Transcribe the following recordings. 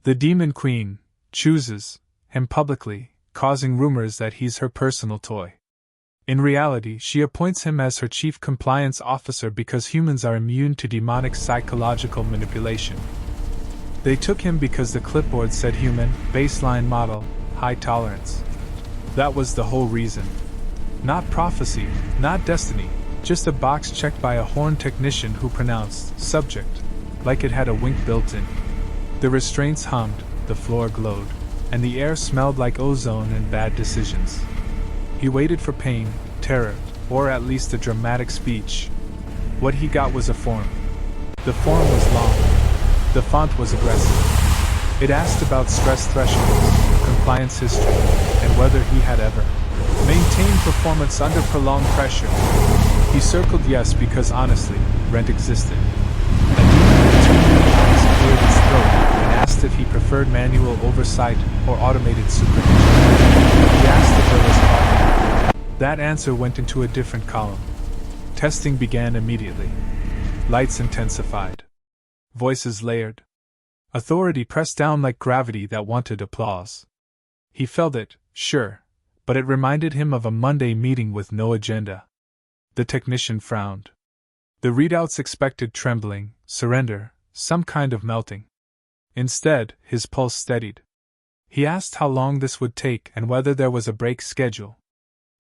The Demon Queen chooses him publicly, causing rumors that he's her personal toy. In reality, she appoints him as her chief compliance officer because humans are immune to demonic psychological manipulation. They took him because the clipboard said human, baseline model, high tolerance. That was the whole reason. Not prophecy, not destiny, just a box checked by a horn technician who pronounced subject like it had a wink built in. The restraints hummed, the floor glowed, and the air smelled like ozone and bad decisions. He waited for pain, terror, or at least a dramatic speech. What he got was a form. The form was long. The font was aggressive. It asked about stress thresholds, compliance history, and whether he had ever maintained performance under prolonged pressure. He circled yes because honestly, rent existed. A demon with 2 million eyes cleared his throat and asked if he preferred manual oversight or automated supervision. He asked if there was hardware. That answer went into a different column. Testing began immediately. Lights intensified. Voices layered. Authority pressed down like gravity that wanted applause. He felt it, sure, but it reminded him of a Monday meeting with no agenda. The technician frowned. The readouts expected trembling, surrender, some kind of melting. Instead, his pulse steadied. He asked how long this would take and whether there was a break schedule.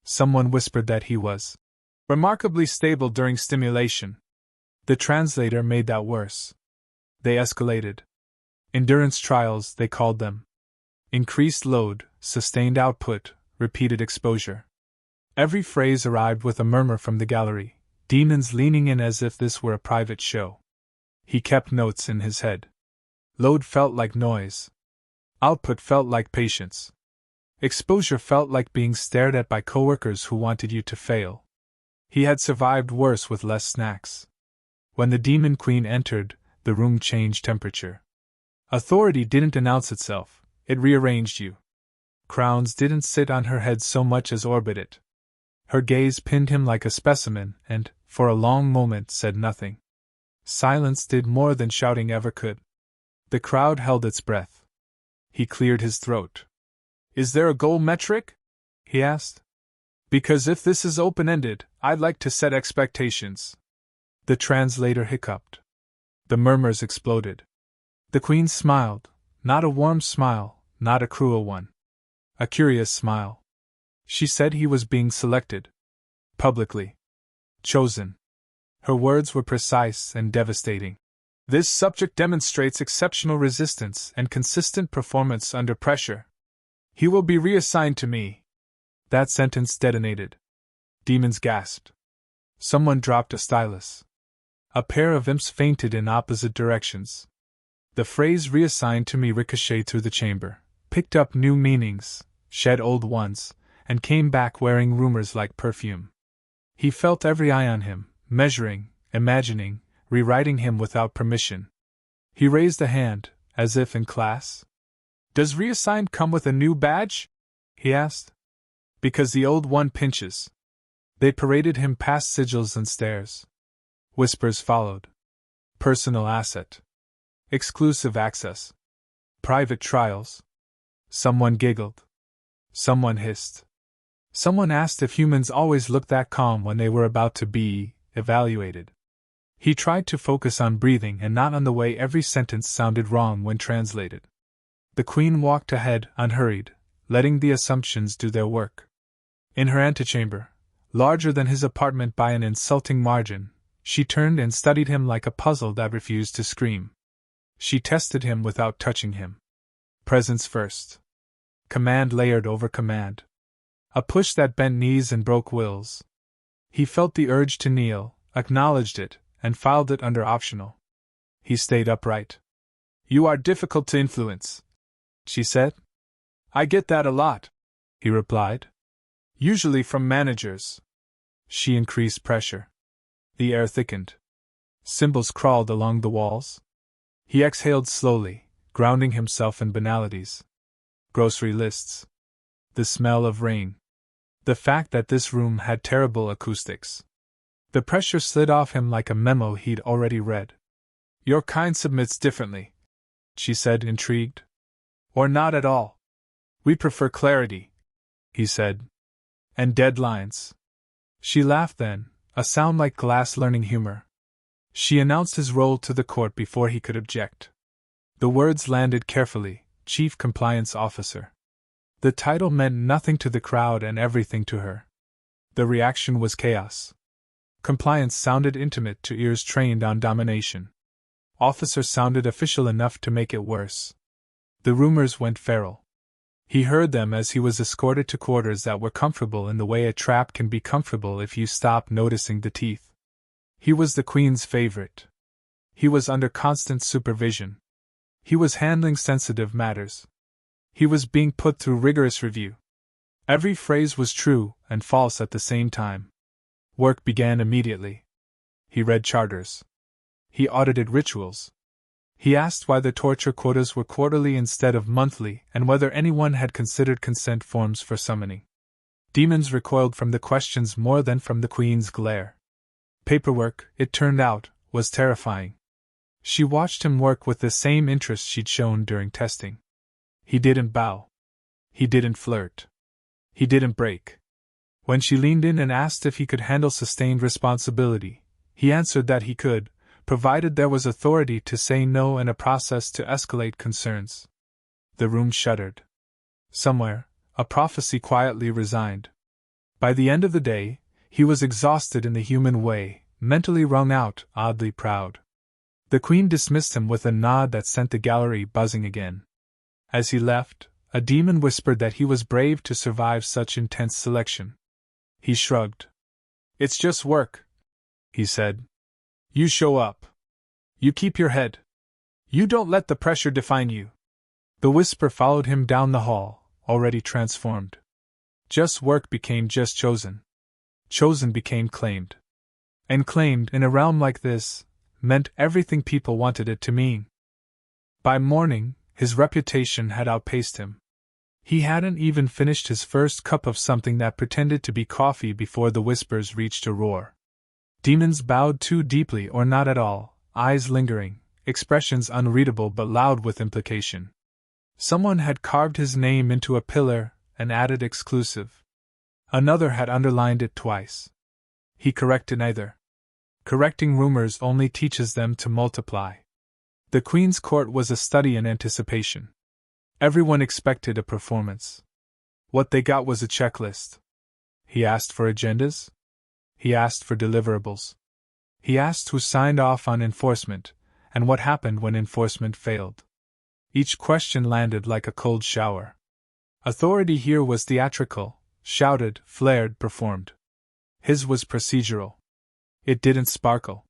Someone whispered that he was remarkably stable during stimulation. The translator made that worse. They escalated. Endurance trials, they called them. Increased load, sustained output, repeated exposure. Every phrase arrived with a murmur from the gallery, demons leaning in as if this were a private show. He kept notes in his head. Load felt like noise. Output felt like patience. Exposure felt like being stared at by coworkers who wanted you to fail. He had survived worse with less snacks. When the Demon Queen entered, the room changed temperature. Authority didn't announce itself, it rearranged you. Crowns didn't sit on her head so much as orbit it. Her gaze pinned him like a specimen and, for a long moment, said nothing. Silence did more than shouting ever could. The crowd held its breath. He cleared his throat. Is there a goal metric? He asked. Because if this is open-ended, I'd like to set expectations. The translator hiccuped. The murmurs exploded. The Queen smiled, not a warm smile, not a cruel one. A curious smile. She said he was being selected. Publicly. Chosen. Her words were precise and devastating. This subject demonstrates exceptional resistance and consistent performance under pressure. He will be reassigned to me. That sentence detonated. Demons gasped. Someone dropped a stylus. A pair of imps fainted in opposite directions. The phrase reassigned to me ricocheted through the chamber, picked up new meanings, shed old ones, and came back wearing rumors like perfume. He felt every eye on him, measuring, imagining, rewriting him without permission. He raised a hand, as if in class. Does reassigned come with a new badge? He asked. Because the old one pinches. They paraded him past sigils and stairs. Whispers followed. Personal asset. Exclusive access. Private trials. Someone giggled. Someone hissed. Someone asked if humans always looked that calm when they were about to be evaluated. He tried to focus on breathing and not on the way every sentence sounded wrong when translated. The Queen walked ahead, unhurried, letting the assumptions do their work. In her antechamber, larger than his apartment by an insulting margin, she turned and studied him like a puzzle that refused to scream. She tested him without touching him. Presence first. Command layered over command. A push that bent knees and broke wills. He felt the urge to kneel, acknowledged it, and filed it under optional. He stayed upright. You are difficult to influence, she said. I get that a lot, he replied. Usually from managers. She increased pressure. The air thickened. Symbols crawled along the walls. He exhaled slowly, grounding himself in banalities. Grocery lists. The smell of rain. The fact that this room had terrible acoustics. The pressure slid off him like a memo he'd already read. Your kind submits differently, she said, intrigued. Or not at all. We prefer clarity, he said. And deadlines. She laughed then, a sound like glass learning humor. She announced his role to the court before he could object. The words landed carefully, Chief Compliance Officer. The title meant nothing to the crowd and everything to her. The reaction was chaos. Compliance sounded intimate to ears trained on domination. Officer sounded official enough to make it worse. The rumors went feral. He heard them as he was escorted to quarters that were comfortable in the way a trap can be comfortable if you stop noticing the teeth. He was the Queen's favorite. He was under constant supervision. He was handling sensitive matters. He was being put through rigorous review. Every phrase was true and false at the same time. Work began immediately. He read charters. He audited rituals. He asked why the torture quotas were quarterly instead of monthly and whether anyone had considered consent forms for summoning. Demons recoiled from the questions more than from the Queen's glare. Paperwork, it turned out, was terrifying. She watched him work with the same interest she'd shown during testing. He didn't bow. He didn't flirt. He didn't break. When she leaned in and asked if he could handle sustained responsibility, he answered that he could, provided there was authority to say no and a process to escalate concerns. The room shuddered. Somewhere, a prophecy quietly resigned. By the end of the day, he was exhausted in the human way, mentally wrung out, oddly proud. The Queen dismissed him with a nod that sent the gallery buzzing again. As he left, a demon whispered that he was brave to survive such intense selection. He shrugged. "It's just work," he said. "You show up. You keep your head. You don't let the pressure define you." The whisper followed him down the hall, already transformed. Just work became just chosen. Chosen became claimed. And claimed, in a realm like this, meant everything people wanted it to mean. By morning, his reputation had outpaced him. He hadn't even finished his first cup of something that pretended to be coffee before the whispers reached a roar. Demons bowed too deeply or not at all, eyes lingering, expressions unreadable but loud with implication. Someone had carved his name into a pillar and added exclusive. Another had underlined it twice. He corrected neither. Correcting rumors only teaches them to multiply. The Queen's court was a study in anticipation. Everyone expected a performance. What they got was a checklist. He asked for agendas. He asked for deliverables. He asked who signed off on enforcement, and what happened when enforcement failed. Each question landed like a cold shower. Authority here was theatrical, shouted, flared, performed. His was procedural. It didn't sparkle.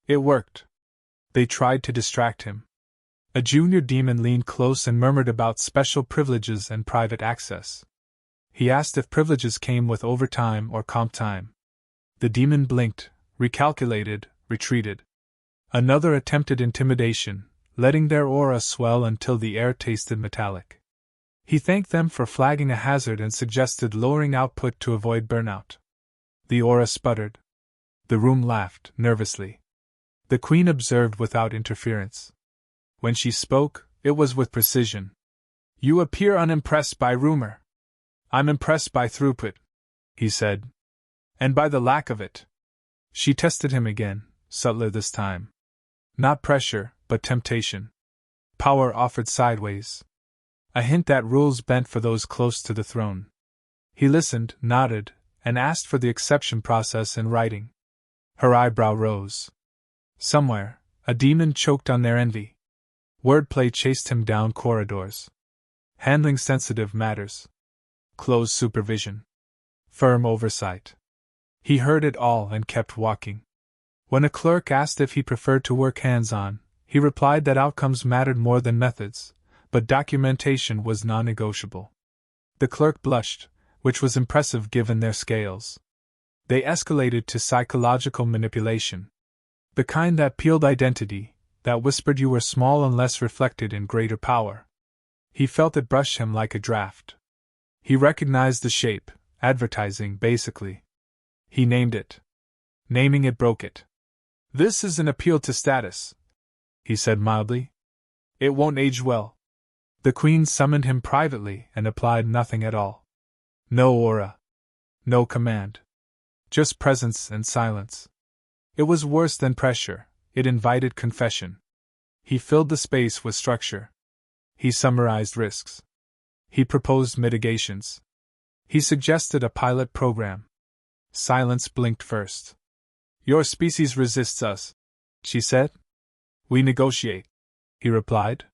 It worked. They tried to distract him. A junior demon leaned close and murmured about special privileges and private access. He asked if privileges came with overtime or comp time. The demon blinked, recalculated, retreated. Another attempted intimidation, letting their aura swell until the air tasted metallic. He thanked them for flagging a hazard and suggested lowering output to avoid burnout. The aura sputtered. The room laughed, nervously. The Queen observed without interference. When she spoke, it was with precision. "You appear unimpressed by rumor. I'm impressed by throughput," he said. "And by the lack of it." She tested him again, subtler this time. Not pressure, but temptation. Power offered sideways. A hint that rules bent for those close to the throne. He listened, nodded, and asked for the exception process in writing. Her eyebrow rose. Somewhere, a demon choked on their envy. Wordplay chased him down corridors. Handling sensitive matters. Close supervision. Firm oversight. He heard it all and kept walking. When a clerk asked if he preferred to work hands-on, he replied that outcomes mattered more than methods, but documentation was non-negotiable. The clerk blushed, which was impressive given their scales. They escalated to psychological manipulation. The kind that peeled identity, that whispered you were small unless reflected in greater power. He felt it brush him like a draft. He recognized the shape, advertising, basically. He named it. Naming it broke it. "This is an appeal to status," he said mildly. "It won't age well." The Queen summoned him privately and applied nothing at all. No aura. No command. Just presence and silence. It was worse than pressure, it invited confession. He filled the space with structure. He summarized risks. He proposed mitigations. He suggested a pilot program. Silence blinked first. Your species resists us, she said. We negotiate, he replied.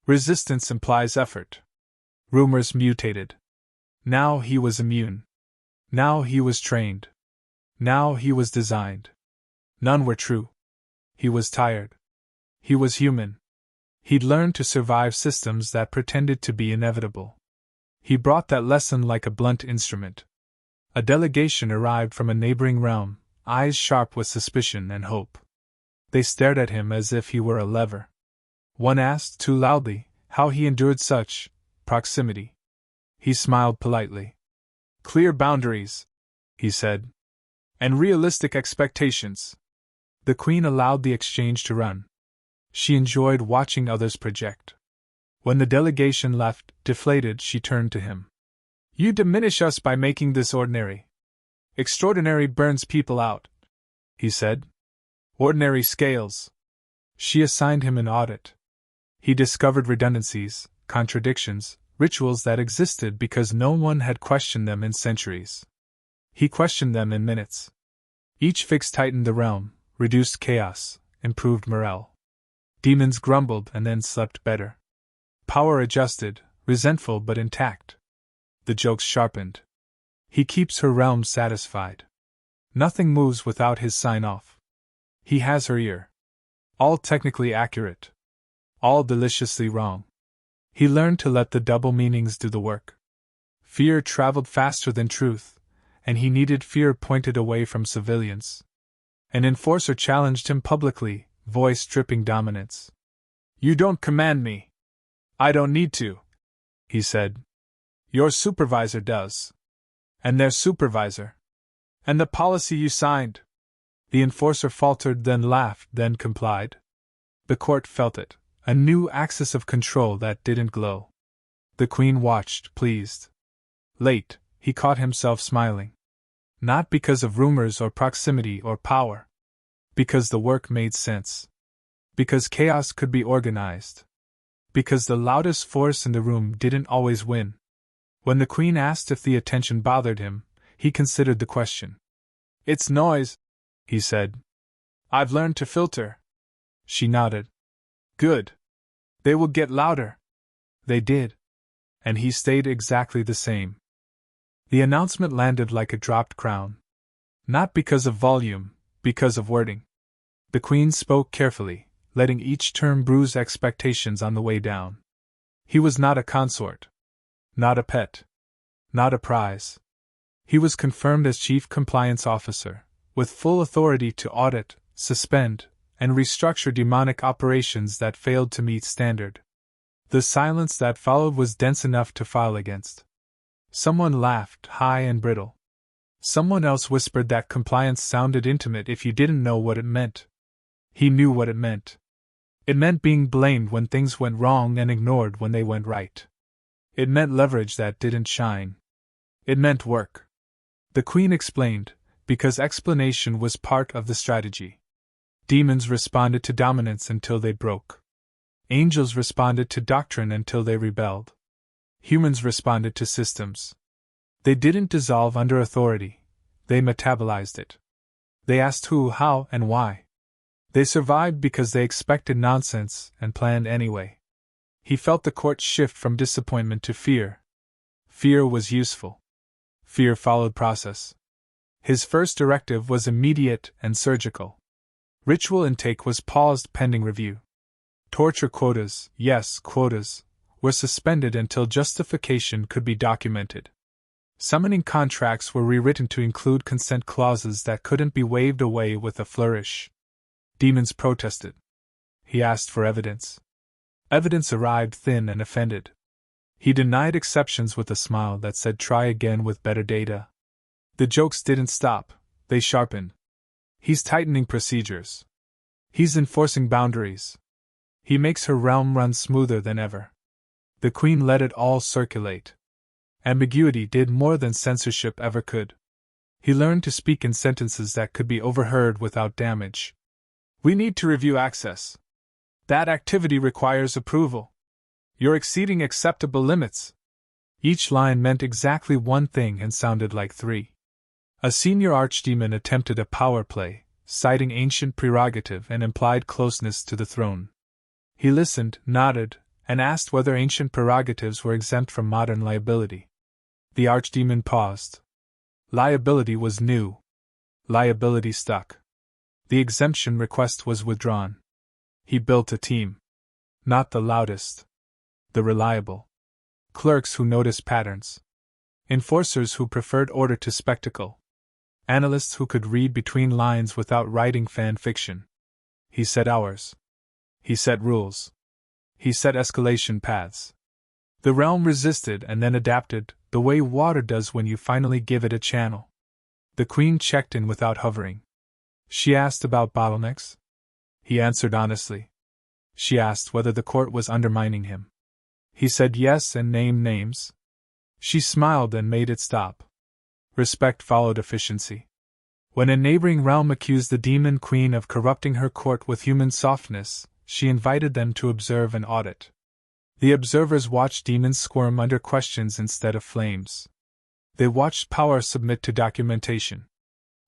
Resistance implies effort. Rumors mutated. Now he was immune. Now he was trained. Now he was designed. None were true. He was tired. He was human. He'd learned to survive systems that pretended to be inevitable. He brought that lesson like a blunt instrument. A delegation arrived from a neighboring realm, eyes sharp with suspicion and hope. They stared at him as if he were a lever. One asked, too loudly, how he endured such proximity. He smiled politely. Clear boundaries, he said. And realistic expectations. The Queen allowed the exchange to run. She enjoyed watching others project. When the delegation left, deflated, she turned to him. You diminish us by making this ordinary. Extraordinary burns people out, he said. Ordinary scales. She assigned him an audit. He discovered redundancies, contradictions, rituals that existed because no one had questioned them in centuries. He questioned them in minutes. Each fix tightened the realm, reduced chaos, improved morale. Demons grumbled and then slept better. Power adjusted, resentful but intact. The jokes sharpened. He keeps her realm satisfied. Nothing moves without his sign-off. He has her ear. All technically accurate. All deliciously wrong. He learned to let the double meanings do the work. Fear traveled faster than truth, and he needed fear pointed away from civilians. An enforcer challenged him publicly, voice dripping dominance. You don't command me. I don't need to, he said. Your supervisor does. And their supervisor. And the policy you signed. The enforcer faltered, then laughed, then complied. The court felt it, a new axis of control that didn't glow. The Queen watched, pleased. Late, he caught himself smiling. Not because of rumors or proximity or power. Because the work made sense. Because chaos could be organized. Because the loudest force in the room didn't always win. When the Queen asked if the attention bothered him, he considered the question. It's noise, he said. I've learned to filter. She nodded. Good. They will get louder. They did. And he stayed exactly the same. The announcement landed like a dropped crown. Not because of volume, because of wording. The Queen spoke carefully, letting each term bruise expectations on the way down. He was not a consort. Not a pet. Not a prize. He was confirmed as Chief Compliance Officer, with full authority to audit, suspend, and restructure demonic operations that failed to meet standard. The silence that followed was dense enough to file against. Someone laughed, high and brittle. Someone else whispered that compliance sounded intimate if you didn't know what it meant. He knew what it meant. It meant being blamed when things went wrong and ignored when they went right. It meant leverage that didn't shine. It meant work. The Queen explained, because explanation was part of the strategy. Demons responded to dominance until they broke. Angels responded to doctrine until they rebelled. Humans responded to systems. They didn't dissolve under authority. They metabolized it. They asked who, how, and why. They survived because they expected nonsense and planned anyway. He felt the court shift from disappointment to fear. Fear was useful. Fear followed process. His first directive was immediate and surgical. Ritual intake was paused pending review. Torture quotas, yes, quotas, were suspended until justification could be documented. Summoning contracts were rewritten to include consent clauses that couldn't be waved away with a flourish. Demons protested. He asked for evidence. Evidence arrived thin and offended. He denied exceptions with a smile that said try again with better data. The jokes didn't stop, they sharpened. He's tightening procedures. He's enforcing boundaries. He makes her realm run smoother than ever. The Queen let it all circulate. Ambiguity did more than censorship ever could. He learned to speak in sentences that could be overheard without damage. We need to review access. That activity requires approval. You're exceeding acceptable limits. Each line meant exactly one thing and sounded like three. A senior archdemon attempted a power play, citing ancient prerogative and implied closeness to the throne. He listened, nodded, and asked whether ancient prerogatives were exempt from modern liability. The archdemon paused. Liability was new. Liability stuck. The exemption request was withdrawn. He built a team. Not the loudest. The reliable. Clerks who noticed patterns. Enforcers who preferred order to spectacle. Analysts who could read between lines without writing fan fiction. He set hours. He set rules. He set escalation paths. The realm resisted and then adapted, the way water does when you finally give it a channel. The Queen checked in without hovering. She asked about bottlenecks. He answered honestly. She asked whether the court was undermining him. He said yes and named names. She smiled and made it stop. Respect followed efficiency. When a neighboring realm accused the Demon Queen of corrupting her court with human softness, she invited them to observe and audit. The observers watched demons squirm under questions instead of flames. They watched power submit to documentation.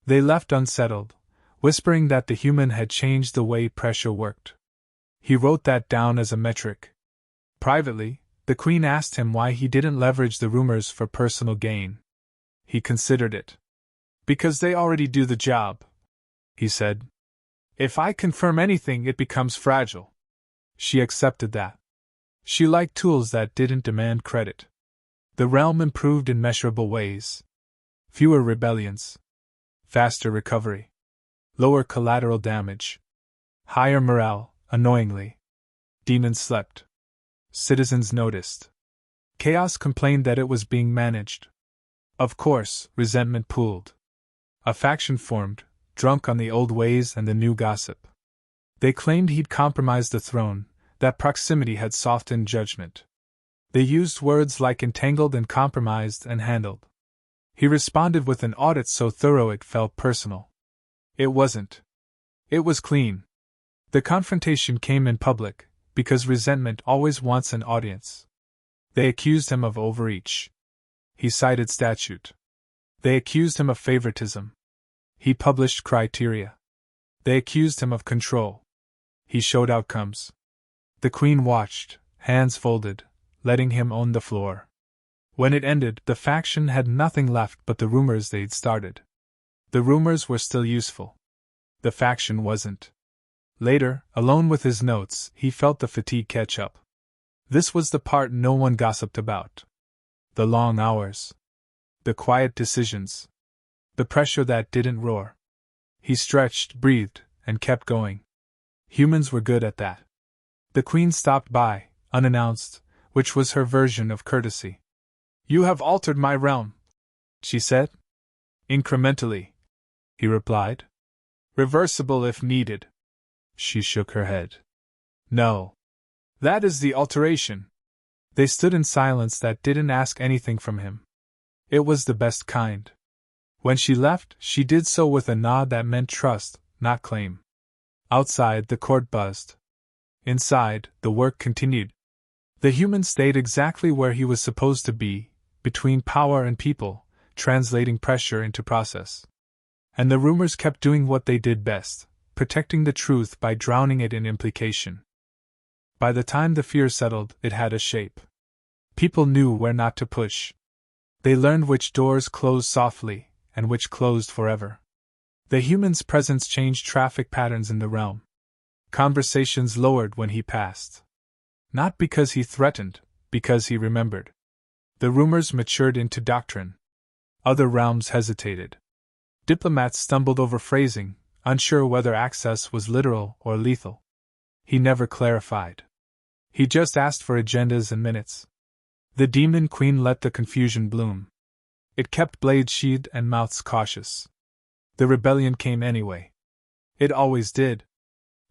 They left unsettled, whispering that the human had changed the way pressure worked. He wrote that down as a metric. Privately, the Queen asked him why he didn't leverage the rumors for personal gain. He considered it. Because they already do the job, he said. If I confirm anything, it becomes fragile. She accepted that. She liked tools that didn't demand credit. The realm improved in measurable ways. Fewer rebellions. Faster recovery. Lower collateral damage. Higher morale, annoyingly. Demons slept. Citizens noticed. Chaos complained that it was being managed. Of course, resentment pooled. A faction formed, drunk on the old ways and the new gossip. They claimed he'd compromised the throne, that proximity had softened judgment. They used words like entangled and compromised and handled. He responded with an audit so thorough it felt personal. It wasn't. It was clean. The confrontation came in public, because resentment always wants an audience. They accused him of overreach. He cited statute. They accused him of favoritism. He published criteria. They accused him of control. He showed outcomes. The Queen watched, hands folded, letting him own the floor. When it ended, the faction had nothing left but the rumors they'd started. The rumors were still useful. The faction wasn't. Later, alone with his notes, he felt the fatigue catch up. This was the part no one gossiped about. The long hours. The quiet decisions. The pressure that didn't roar. He stretched, breathed, and kept going. Humans were good at that. The Queen stopped by, unannounced, which was her version of courtesy. You have altered my realm, she said. Incrementally, he replied. Reversible if needed. She shook her head. No. That is the alteration. They stood in silence that didn't ask anything from him. It was the best kind. When she left, she did so with a nod that meant trust, not claim. Outside, the court buzzed. Inside, the work continued. The human stayed exactly where he was supposed to be, between power and people, translating pressure into process. And the rumors kept doing what they did best, protecting the truth by drowning it in implication. By the time the fear settled, it had a shape. People knew where not to push. They learned which doors closed softly, and which closed forever. The human's presence changed traffic patterns in the realm. Conversations lowered when he passed. Not because he threatened, because he remembered. The rumors matured into doctrine. Other realms hesitated. Diplomats stumbled over phrasing, unsure whether access was literal or lethal. He never clarified. He just asked for agendas and minutes. The Demon Queen let the confusion bloom. It kept blades sheathed and mouths cautious. The rebellion came anyway. It always did.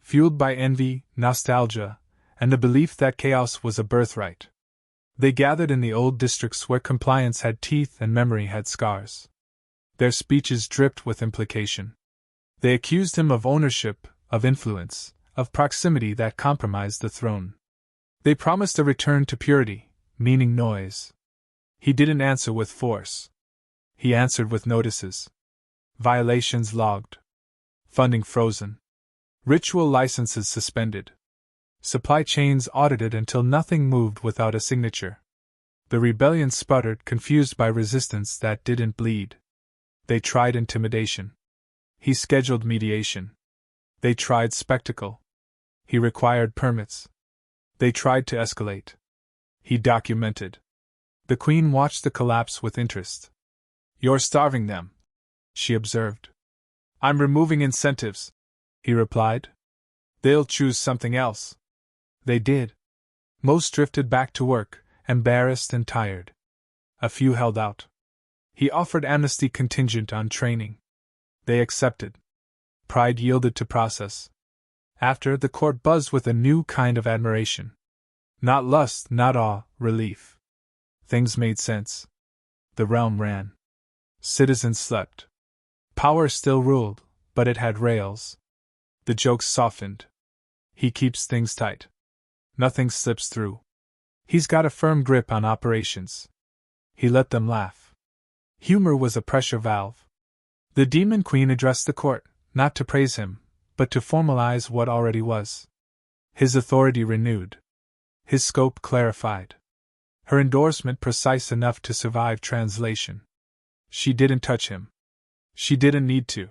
Fueled by envy, nostalgia, and the belief that chaos was a birthright. They gathered in the old districts where compliance had teeth and memory had scars. Their speeches dripped with implication. They accused him of ownership, of influence, of proximity that compromised the throne. They promised a return to purity, meaning noise. He didn't answer with force. He answered with notices. Violations logged. Funding frozen. Ritual licenses suspended. Supply chains audited until nothing moved without a signature. The rebellion sputtered, confused by resistance that didn't bleed. They tried intimidation. He scheduled mediation. They tried spectacle. He required permits. They tried to escalate. He documented. The Queen watched the collapse with interest. "You're starving them," she observed. "I'm removing incentives," he replied. "They'll choose something else." They did. Most drifted back to work, embarrassed and tired. A few held out. He offered amnesty contingent on training. They accepted. Pride yielded to process. After, the court buzzed with a new kind of admiration. Not lust, not awe, relief. Things made sense. The realm ran. Citizens slept. Power still ruled, but it had rails. The jokes softened. He keeps things tight. Nothing slips through. He's got a firm grip on operations. He let them laugh. Humor was a pressure valve. The Demon Queen addressed the court, not to praise him, but to formalize what already was. His authority renewed. His scope clarified. Her endorsement precise enough to survive translation. She didn't touch him. She didn't need to.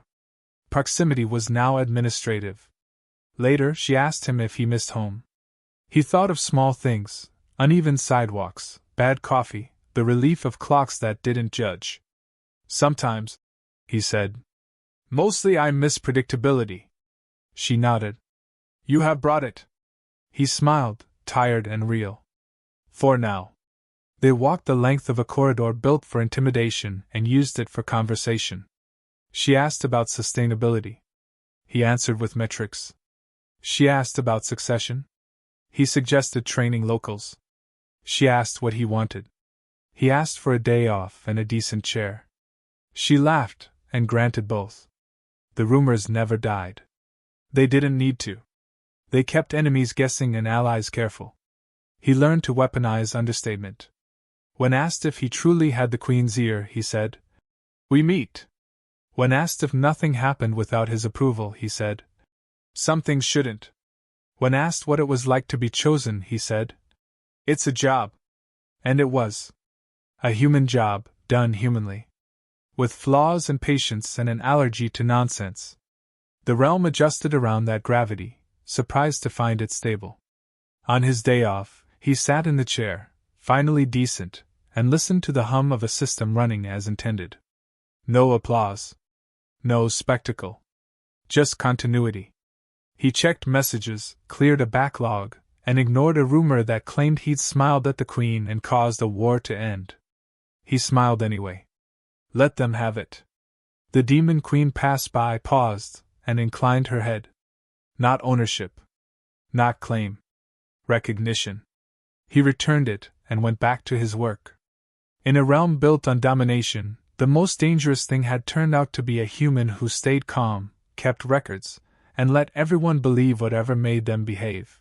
Proximity was now administrative. Later, she asked him if he missed home. He thought of small things: uneven sidewalks, bad coffee, the relief of clocks that didn't judge. "Sometimes," he said. "Mostly I miss predictability." She nodded. "You have brought it." He smiled, tired and real. "For now." They walked the length of a corridor built for intimidation and used it for conversation. She asked about sustainability. He answered with metrics. She asked about succession. He suggested training locals. She asked what he wanted. He asked for a day off and a decent chair. She laughed and granted both. The rumors never died. They didn't need to. They kept enemies guessing and allies careful. He learned to weaponize understatement. When asked if he truly had the Queen's ear, he said, "We meet." When asked if nothing happened without his approval, he said, "Some things shouldn't." When asked what it was like to be chosen, he said, "It's a job." And it was. A human job, done humanly. With flaws and patience and an allergy to nonsense. The realm adjusted around that gravity, surprised to find it stable. On his day off, he sat in the chair, finally decent, and listened to the hum of a system running as intended. No applause. No spectacle. Just continuity. He checked messages, cleared a backlog, and ignored a rumor that claimed he'd smiled at the Queen and caused a war to end. He smiled anyway. Let them have it. The Demon Queen passed by, paused, and inclined her head. Not ownership. Not claim. Recognition. He returned it, and went back to his work. In a realm built on domination, the most dangerous thing had turned out to be a human who stayed calm, kept records, and let everyone believe whatever made them behave.